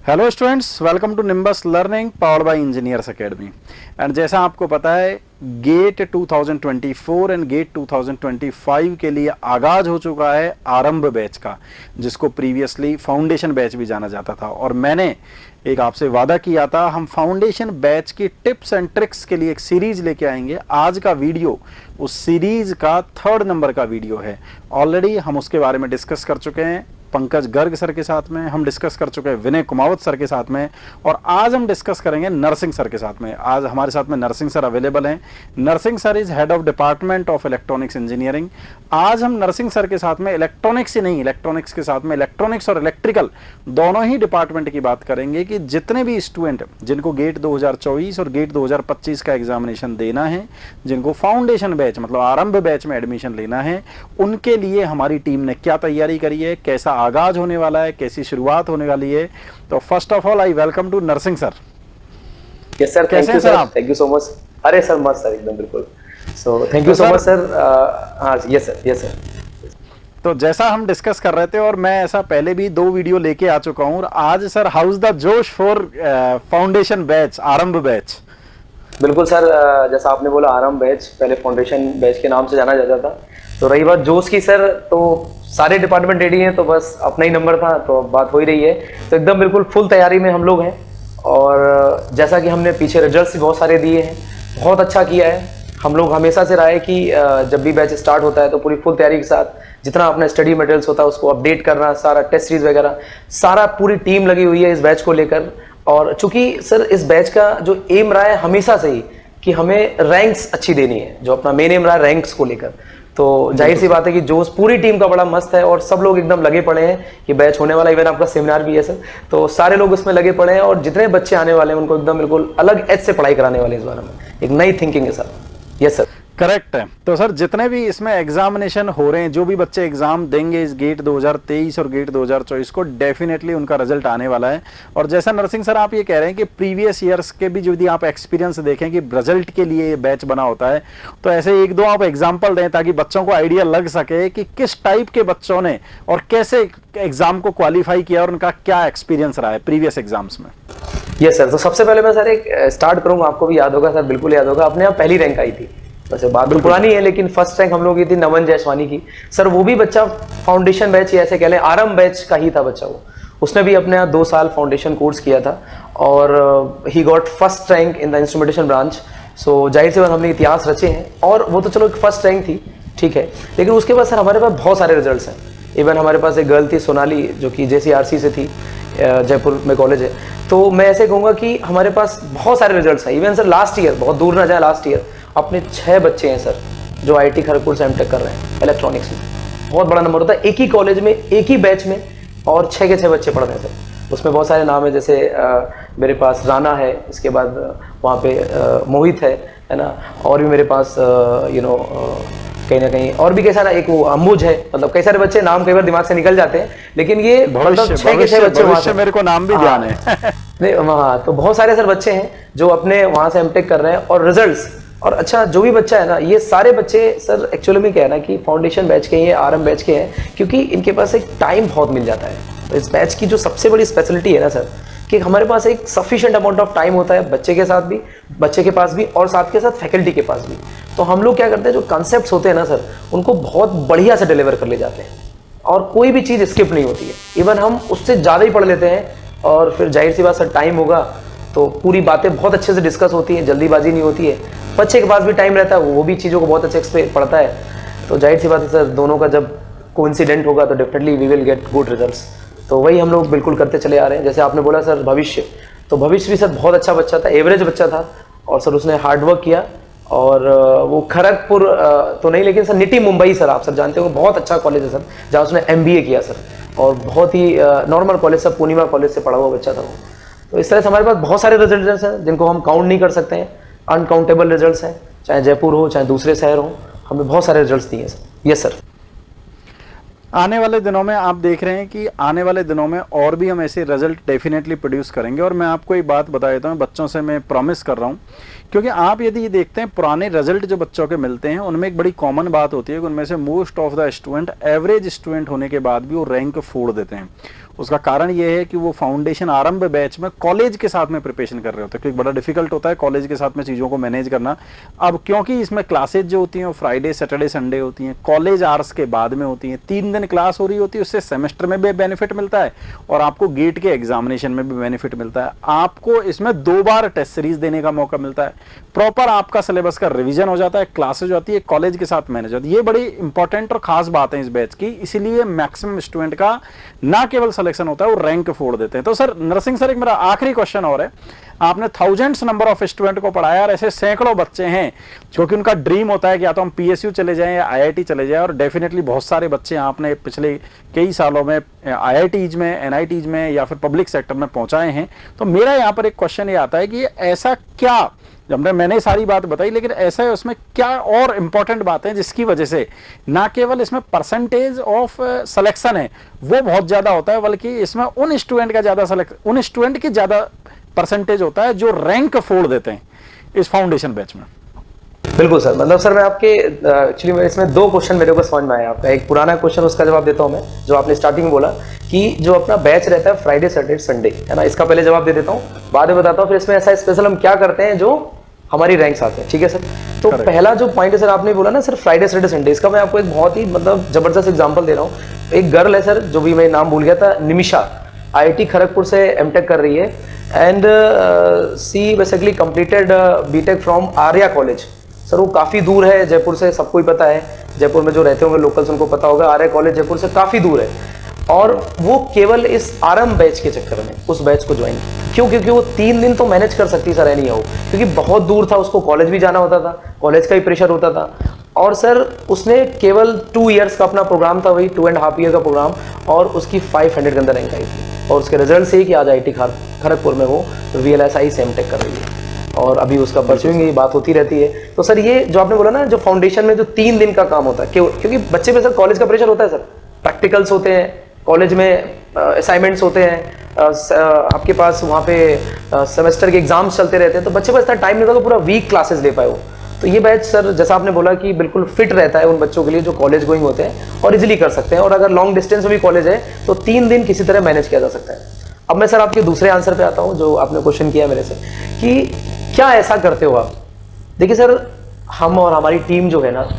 Hello students, welcome to Nimbus learning powered by engineers academy. एंड जैसा आपको पता है, गेट 2024 एंड गेट 2025 के लिए आगाज हो चुका है आरंभ बैच का, जिसको प्रीवियसली फाउंडेशन बैच भी जाना जाता था। और मैंने एक आपसे वादा किया था, हम फाउंडेशन बैच की टिप्स एंड ट्रिक्स के लिए एक सीरीज लेके आएंगे। आज का वीडियो उस सीरीज का 3rd नंबर का वीडियो है। ऑलरेडी हम उसके बारे में डिस्कस कर चुके हैं पंकज गर्ग सर के साथ में, हम डिस्कस कर चुके हैं विनय कुमावत सर के साथ में, और आज हम डिस्कस करेंगे नरसिंह सर के साथ में। आज हमारे साथ में नरसिंह सर अवेलेबल हैं। Narsingh sir is head of department of electronics engineering. आज हम नरसिंह सर के साथ में इलेक्ट्रॉनिक्स ही नहीं, इलेक्ट्रॉनिक्स के साथ में इलेक्ट्रॉनिक्स और इलेक्ट्रिकल दोनों ही डिपार्टमेंट की बात करेंगे कि जितने भी स्टूडेंट जिनको गेट 2024 और गेट 2025 का एग्जामिनेशन देना है, जिनको फाउंडेशन बैच मतलब आरंभ बैच में एडमिशन लेना है, उनके लिए हमारी टीम ने क्या तैयारी करी है, कैसा आगाज होने वाला है, कैसी शुरुआत होने वाली है। तो first of all I welcome to Narsingh sir. Yes sir, कैसे हैं सर आप? Thank you so much. अरे सर मस्त सर, एकदम बिल्कुल। So thank you so much sir. हाँ यस सर, यस सर। तो जैसा हम डिस्कस कर रहे थे, और मैं ऐसा पहले भी 2 वीडियो लेके आ चुका हूं, और आज सर हाउस द जोश फॉर फाउंडेशन बैच, आरंभ बैच। बिल्कुल सर, जैसा आपने बोला आरंभ बैच, पहले फाउंडेशन बैच के नाम से जाना जाता था। तो रही बात जोश की सर, तो सारे डिपार्टमेंट रेडी हैं, तो बस अपना ही नंबर था, तो अब बात हो ही रही है। तो एकदम बिल्कुल फुल तैयारी में हम लोग हैं। और जैसा कि हमने पीछे रिजल्ट्स भी बहुत सारे दिए हैं, बहुत अच्छा किया है। हम लोग हमेशा से रहा है कि जब भी बैच स्टार्ट होता है तो पूरी फुल तैयारी के साथ जितना अपना स्टडी मटेरियल्स होता है उसको अपडेट करना, सारा टेस्ट सीरीज वगैरह, सारा पूरी टीम लगी हुई है इस बैच को लेकर। और चूंकि सर इस बैच का जो एम रहा है हमेशा से ही कि हमें रैंक्स अच्छी देनी है, जो अपना मेन एम रहा है रैंक्स को लेकर, तो जाहिर सी बात है कि जोश पूरी टीम का बड़ा मस्त है और सब लोग एकदम लगे पड़े हैं कि बैच होने वाला। इवन आपका सेमिनार भी है सर, तो सारे लोग उसमें लगे पड़े हैं और जितने बच्चे आने वाले हैं उनको एकदम बिल्कुल अलग एज से पढ़ाई कराने वाले हैं। इस बारे में एक नई थिंकिंग है सर। यस सर, करेक्ट है। तो सर जितने भी इसमें एग्जामिनेशन हो रहे हैं, जो भी बच्चे एग्जाम देंगे इस गेट 2023 और गेट 2024 को, डेफिनेटली उनका रिजल्ट आने वाला है। और जैसा नरसिंह सर आप ये कह रहे हैं कि प्रीवियस ईयर्स के भी यदि आप एक्सपीरियंस देखें कि रिजल्ट के लिए बैच बना होता है, तो ऐसे 1-2 आप एग्जाम्पल दें ताकि बच्चों को आइडिया लग सके कि किस टाइप के बच्चों ने और कैसे एग्जाम को क्वालिफाई किया और उनका क्या एक्सपीरियंस रहा है प्रीवियस एग्जाम्स में। Yes sir. तो सबसे पहले मैं सर एक स्टार्ट करूंगा, आपको भी याद होगा सर, बिल्कुल याद होगा, अपने यहाँ पहली रैंक आई थी। वैसे बात तो पुरानी है लेकिन फर्स्ट रैंक हम लोग की थी नमन जायसवानी की। सर वो भी बच्चा फाउंडेशन बैच या ऐसे कह लें आरंभ बैच का ही था बच्चा। वो उसने भी अपने यहाँ 2 साल फाउंडेशन कोर्स किया था और he got first rank in the instrumentation branch. So जाहिर से बात हमने इतिहास रचे हैं, और वो तो चलो फर्स्ट रैंक थी, ठीक है। लेकिन उसके बाद सर हमारे पास बहुत सारे रिजल्ट्स हैं। इवन हमारे पास एक गर्ल थी सोनाली, जो कि JCRC से थी, जयपुर में कॉलेज है। तो मैं ऐसे कहूँगा कि हमारे पास बहुत सारे रिजल्ट्स हैं। इवन सर लास्ट ईयर, बहुत दूर ना जाए, लास्ट ईयर अपने 6 बच्चे हैं सर जो IIT खड़गपुर से एमटेक कर रहे हैं इलेक्ट्रॉनिक्स में। बहुत बड़ा नंबर होता है एक ही कॉलेज में, एक ही बैच में, और 6 के 6 बच्चे पढ़ रहे हैं सर। उसमें बहुत सारे नाम है, जैसे मेरे पास राना है, इसके बाद वहाँ पे मोहित है ना, और भी मेरे पास कहीं ना कहीं और भी कई सारा, एक वो अंबुज है। मतलब कई सारे बच्चे, नाम कई बार दिमाग से निकल जाते हैं, लेकिन ये मतलब 6 के 6 बच्चे वहाँ से, मेरे को नाम भी ध्यान है। नहीं हाँ, तो बहुत सारे सर बच्चे हैं जो अपने वहाँ से एमटेक कर रहे हैं और रिजल्ट्स। और अच्छा, जो भी बच्चा है ना, ये सारे बच्चे सर एक्चुअली में क्या है ना कि फाउंडेशन बैच के, ये आरंभ बैच के हैं, क्योंकि इनके पास एक टाइम बहुत मिल जाता है। तो इस बैच की जो सबसे बड़ी स्पेशलिटी है ना सर, कि हमारे पास एक सफिशिएंट अमाउंट ऑफ टाइम होता है बच्चे के साथ भी, बच्चे के पास भी, और साथ के साथ फैकल्टी के पास भी। तो हम लोग क्या करते हैं, जो कॉन्सेप्ट्स होते हैं ना सर, उनको बहुत बढ़िया से डिलीवर कर ले जाते हैं और कोई भी चीज़ स्किप नहीं होती है। इवन हम उससे ज़्यादा ही पढ़ लेते हैं, और फिर जाहिर सी बात सर टाइम होगा तो पूरी बातें बहुत अच्छे से डिस्कस होती हैं, जल्दीबाजी नहीं होती है। बच्चे के पास भी टाइम रहता है, वो भी चीज़ों को बहुत अच्छे से पढ़ता है। तो जाहिर सी बात है सर, दोनों का जब कोइंसिडेंट होगा तो definitely we will get good results. तो वही हम लोग बिल्कुल करते चले आ रहे हैं। जैसे आपने बोला सर भविष्य, तो भविष्य भी सर बहुत अच्छा बच्चा था, एवरेज बच्चा था, और सर उसने हार्डवर्क किया। और वो खड़गपुर तो नहीं, लेकिन सर निटी मुंबई सर, आप सर जानते हो, बहुत अच्छा कॉलेज है सर, जहाँ उसने MBA किया सर, और बहुत ही नॉर्मल कॉलेज सर, पूर्णिमा कॉलेज से पढ़ा हुआ बच्चा था वो। तो इस तरह से हमारे पास बहुत सारे रिजल्ट्स हैं जिनको हम काउंट नहीं कर सकते हैं, अनकाउंटेबल रिजल्ट्स हैं, चाहे जयपुर हो चाहे दूसरे शहर हो, हमें बहुत सारे रिजल्ट्स दिए हैं सर। Yes sir. आने वाले दिनों में आप देख रहे हैं कि आने वाले दिनों में और भी हम ऐसे रिजल्ट डेफिनेटली प्रोड्यूस करेंगे। और मैं आपको एक बात बता देता हूँ, बच्चों से मैं प्रॉमिस कर रहा हूँ, क्योंकि आप यदि ये देखते हैं पुराने रिजल्ट जो बच्चों के मिलते हैं, उनमें एक बड़ी कॉमन बात होती है कि उनमें से most of the student average student होने के बाद भी वो रैंक फोड़ देते हैं। उसका कारण ये है कि वो फाउंडेशन आरंभ बैच में कॉलेज के साथ में प्रिपरेशन कर रहे होते हैं, क्योंकि बड़ा डिफिकल्ट होता है कॉलेज के साथ में चीज़ों को मैनेज करना। अब क्योंकि इसमें क्लासेज जो होती हैं वो फ्राइडे सैटरडे संडे होती हैं, कॉलेज आवर्स के बाद में होती हैं, 3 दिन क्लास हो रही होती है, उससे सेमेस्टर में भी बेनिफिट मिलता है और आपको गेट के एग्जामिनेशन में भी बेनिफिट मिलता है। आपको इसमें 2 बार टेस्ट सीरीज देने का मौका मिलता है, प्रॉपर आपका सिलेबस का रिवीजन हो जाता है, क्लासेज होती है, कॉलेज के साथ मैनेज होती है। ये बड़ी इंपॉर्टेंट और खास बात है इस बैच की, इसीलिए मैक्सिमम स्टूडेंट का ना केवल सिलेक्शन होता है, वो रैंक फोड़ देते हैं। तो सर नरसिंह सर, एक मेरा आखिरी क्वेश्चन और है, आपने थाउजेंड्स नंबर ऑफ स्टूडेंट को पढ़ाया और ऐसे सैकड़ों बच्चे हैं क्योंकि उनका ड्रीम होता है कि या तो हम पीएसयू चले जाएं या आईआईटी चले जाएं, और डेफिनेटली बहुत सारे बच्चे आपने पिछले कई सालों में आईआईटीज में, एनआईटीज में या फिर पब्लिक सेक्टर में पहुंचाए हैं। तो मेरा यहाँ पर एक क्वेश्चन ये आता है कि ऐसा क्या, जब मैंने सारी बात बताई, लेकिन ऐसा है उसमें क्या और इंपॉर्टेंट बातें जिसकी वजह से ना केवल इसमें परसेंटेज ऑफ सिलेक्शन है वो बहुत ज्यादा होता है, बल्कि इसमें उन स्टूडेंट का ज्यादा उन स्टूडेंट की ज्यादा परसेंटेज होता है जो रैंक फोड़ देते हैं इस फाउंडेशन बैच में। बिल्कुल सर, मतलब सर मैं आपके एक्चुअली इसमें 2 क्वेश्चन मेरे को समझ में आया आपका। एक पुराना क्वेश्चन, उसका जवाब देता हूं मैं, जो आपने स्टार्टिंग में बोला कि जो अपना बैच रहता है फ्राइडे सैटरडे संडे, है ना, इसका पहले जवाब दे देता हूं, बाद में बताता हूं फिर इसमें ऐसा स्पेशल हम क्या करते हैं जो हमारी रैंक्स आते हैं। ठीक है सर, तो पहला जो पॉइंट है सर आपने बोला ना सर फ्राइडे सैटरडे संडे, इसका मैं आपको एक बहुत ही मतलब जबरदस्त एग्जांपल दे रहा हूँ। एक गर्ल है सर, जो भी मैं नाम भूल गया था, निमिषा, आईआईटी खड़गपुर से एमटेक कर रही है and she basically completed BTech from Arya college. Sir वो काफ़ी दूर है जयपुर से, सबको ही पता है, जयपुर में जो रहते होंगे लोकल्स उनको पता होगा, आर्या कॉलेज जयपुर से काफ़ी दूर है, और वो केवल इस आरंभ बैच के चक्कर में उस बैच को ज्वाइन क्यों, क्योंकि वो 3 दिन तो मैनेज कर सकती सर एनी हाउ, क्योंकि बहुत दूर था, उसको कॉलेज भी जाना होता था, कॉलेज का ही प्रेशर होता था, और सर उसने केवल 2 इयर्स का अपना प्रोग्राम था, वही 2.5 ईयर का प्रोग्राम, और उसकी 500 के अंदर रैंक आई थी, और उसके रिजल्ट से ही कि आज आईआईटी खड़गपुर में वो VLSI से एमटेक कर रही है, और अभी उसका परस्यूइंग की बात होती रहती है। तो सर ये जो आपने बोला ना, जो फाउंडेशन में जो 3 दिन का काम होता है, क्योंकि बच्चे पे सर कॉलेज का प्रेशर होता है सर, प्रैक्टिकल्स होते हैं, कॉलेज में असाइनमेंट्स होते हैं, आपके पास वहाँ पे सेमेस्टर के एग्जाम्स चलते रहते हैं, तो बच्चे को इतना टाइम नहीं होता पूरा वीक क्लासेस ले पाए वो। तो ये बैच सर जैसा आपने बोला कि बिल्कुल फिट रहता है उन बच्चों के लिए जो कॉलेज गोइंग होते हैं और इजीली कर सकते हैं, और अगर लॉन्ग डिस्टेंस में भी कॉलेज है तो 3 दिन किसी तरह मैनेज किया जा सकता है। अब मैं सर आपके दूसरे आंसर पे आता हूँ, जो आपने क्वेश्चन किया मेरे से कि क्या ऐसा करते हो आप। देखिए सर, हम और हमारी टीम जो है ना,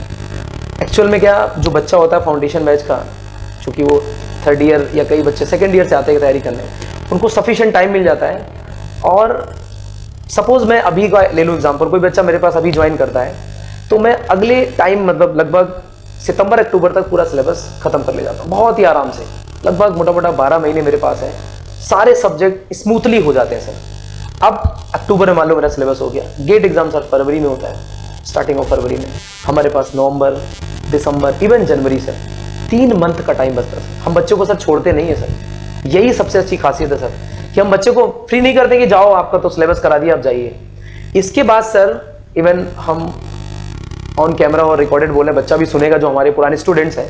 एक्चुअल में क्या, जो बच्चा होता है फाउंडेशन बैच का, चूँकि वो 3rd ईयर या कई बच्चे 2nd ईयर से आते हैं तैयारी करने, उनको सफिशिएंट टाइम मिल जाता है। और सपोज मैं अभी का ले लूँ एग्जाम्पल, कोई बच्चा मेरे पास अभी ज्वाइन करता है, तो मैं अगले टाइम मतलब लगभग सितंबर अक्टूबर तक पूरा सिलेबस खत्म कर ले जाता हूँ बहुत ही आराम से, लगभग मोटा मोटा 12 महीने मेरे पास है, सारे सब्जेक्ट स्मूथली हो जाते हैं सर। अब अक्टूबर में मान लो मेरा सिलेबस हो गया, गेट एग्जाम सर फरवरी में होता है, स्टार्टिंग ऑफ फरवरी में, हमारे पास नवंबर, दिसंबर, इवन जनवरी सर 3 मंथ का टाइम बचता है। हम बच्चों को सर छोड़ते नहीं है सर, यही सबसे अच्छी खासियत है सर कि हम बच्चे को फ्री नहीं करते कि जाओ आपका तो सिलेबस करा दिया आप जाइए। इसके बाद सर इवन हम ऑन कैमरा और रिकॉर्डेड बोले, बच्चा भी सुनेगा जो हमारे पुराने स्टूडेंट्स हैं,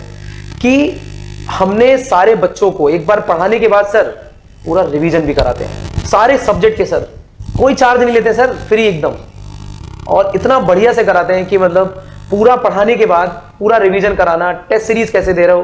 कि हमने सारे बच्चों को एक बार पढ़ाने के बाद सर पूरा रिवीजन भी कराते हैं सारे सब्जेक्ट के सर, कोई चार्ज नहीं लेते सर, फ्री एकदम, और इतना बढ़िया से कराते हैं कि मतलब पूरा पढ़ाने के बाद पूरा रिवीजन कराना, टेस्ट सीरीज कैसे दे रहे हो,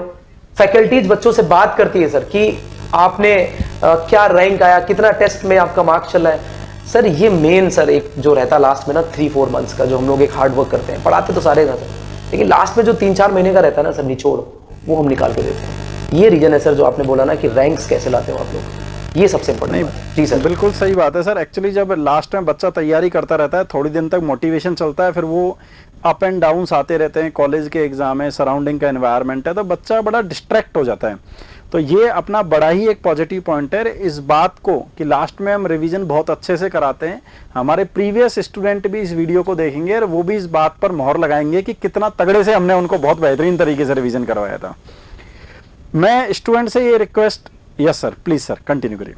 फैकल्टीज बच्चों से बात करती है सर कि आपने क्या रैंक आया, कितना टेस्ट में आपका मार्क्स चल रहा है सर। ये मेन सर एक जो रहता है लास्ट में ना 3-4 मंथ्स का, जो हम लोग एक हार्ड वर्क करते हैं, पढ़ाते तो सारे था सर, लेकिन लास्ट में जो 3-4 महीने का रहता है ना सर निचोड़, वो हम निकाल के देते हैं। ये रीजन है सर जो आपने बोला ना कि रैंक्स कैसे लाते हो आप लोग, ये सबसे इंपॉर्टेंट है। जी सर, बिल्कुल सही बात है सर। एक्चुअली जब लास्ट में बच्चा तैयारी करता रहता है, थोड़ी दिन तक मोटिवेशन चलता है, फिर वो अप एंड डाउन्स आते रहते हैं, कॉलेज के एग्जाम है, सराउंडिंग का एनवायरनमेंट है, तो बच्चा बड़ा डिस्ट्रैक्ट हो जाता है। तो ये अपना बड़ा ही एक पॉजिटिव पॉइंट है इस बात को कि लास्ट में हम रिवीजन बहुत अच्छे से कराते हैं। हमारे प्रीवियस स्टूडेंट भी इस वीडियो को देखेंगे और वो भी इस बात पर मोहर लगाएंगे कि कितना तगड़े से हमने उनको बहुत बेहतरीन तरीके से रिवीजन करवाया था। मैं स्टूडेंट से ये request, yes sir please sir continue करिए।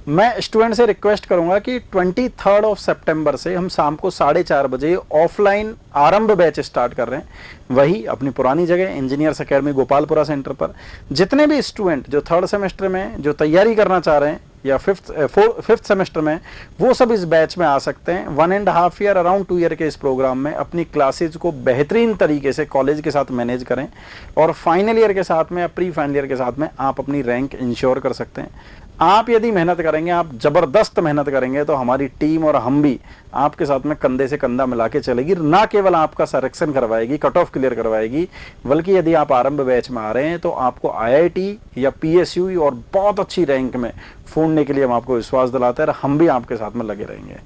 मैं स्टूडेंट से रिक्वेस्ट करूंगा कि 23 ऑफ सितंबर से हम शाम को 4:30 बजे ऑफलाइन आरंभ बैच स्टार्ट कर रहे हैं, वही अपनी पुरानी जगह इंजीनियर्स एकेडमी गोपालपुरा सेंटर पर। जितने भी स्टूडेंट जो 3rd सेमेस्टर में जो तैयारी करना चाह रहे हैं, या फिफ्थ सेमेस्टर में, वो सब इस बैच में आ सकते हैं। 1.5 ईयर अराउंड 2 ईयर के इस प्रोग्राम में अपनी क्लासेज को बेहतरीन तरीके से कॉलेज के साथ मैनेज करें और फाइनल ईयर के साथ में या प्री फाइनल ईयर के साथ में आप अपनी रैंक इंश्योर कर सकते हैं। आप यदि मेहनत करेंगे, आप ज़बरदस्त मेहनत करेंगे, तो हमारी टीम और हम भी आपके साथ में कंधे से कंधा मिला के चलेगी। ना केवल आपका सिलेक्शन करवाएगी, कट ऑफ क्लियर करवाएगी, बल्कि यदि आप आरंभ बैच में आ रहे हैं तो आपको आईआईटी या पीएसयू और बहुत अच्छी रैंक में फोड़ने के लिए हम आपको विश्वास दिलाते हैं और हम भी आपके साथ में लगे रहेंगे।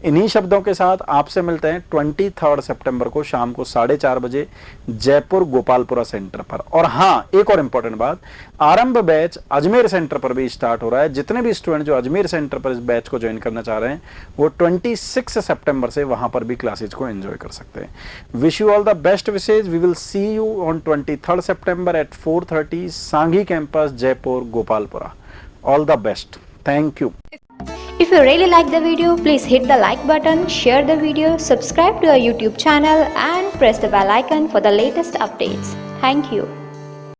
इन्हीं शब्दों के साथ आपसे मिलते हैं 23 सितंबर को शाम को 4:30 बजे जयपुर गोपालपुरा सेंटर पर। और हाँ, एक और इम्पोर्टेंट बात, आरंभ बैच अजमेर सेंटर पर भी स्टार्ट हो रहा है। जितने भी स्टूडेंट जो अजमेर सेंटर पर इस बैच को ज्वाइन करना चाह रहे हैं वो 26 सितंबर से वहां पर भी क्लासेज को एंजॉय कर सकते हैं। Wish you all the best wishes. We will see you on 23 September at 4:30 Sanghi campus Jaipur Gopalpura. All the best. Thank you. If you really like the video, please hit the like button, share the video, subscribe to our YouTube channel and press the bell icon for the latest updates. Thank you.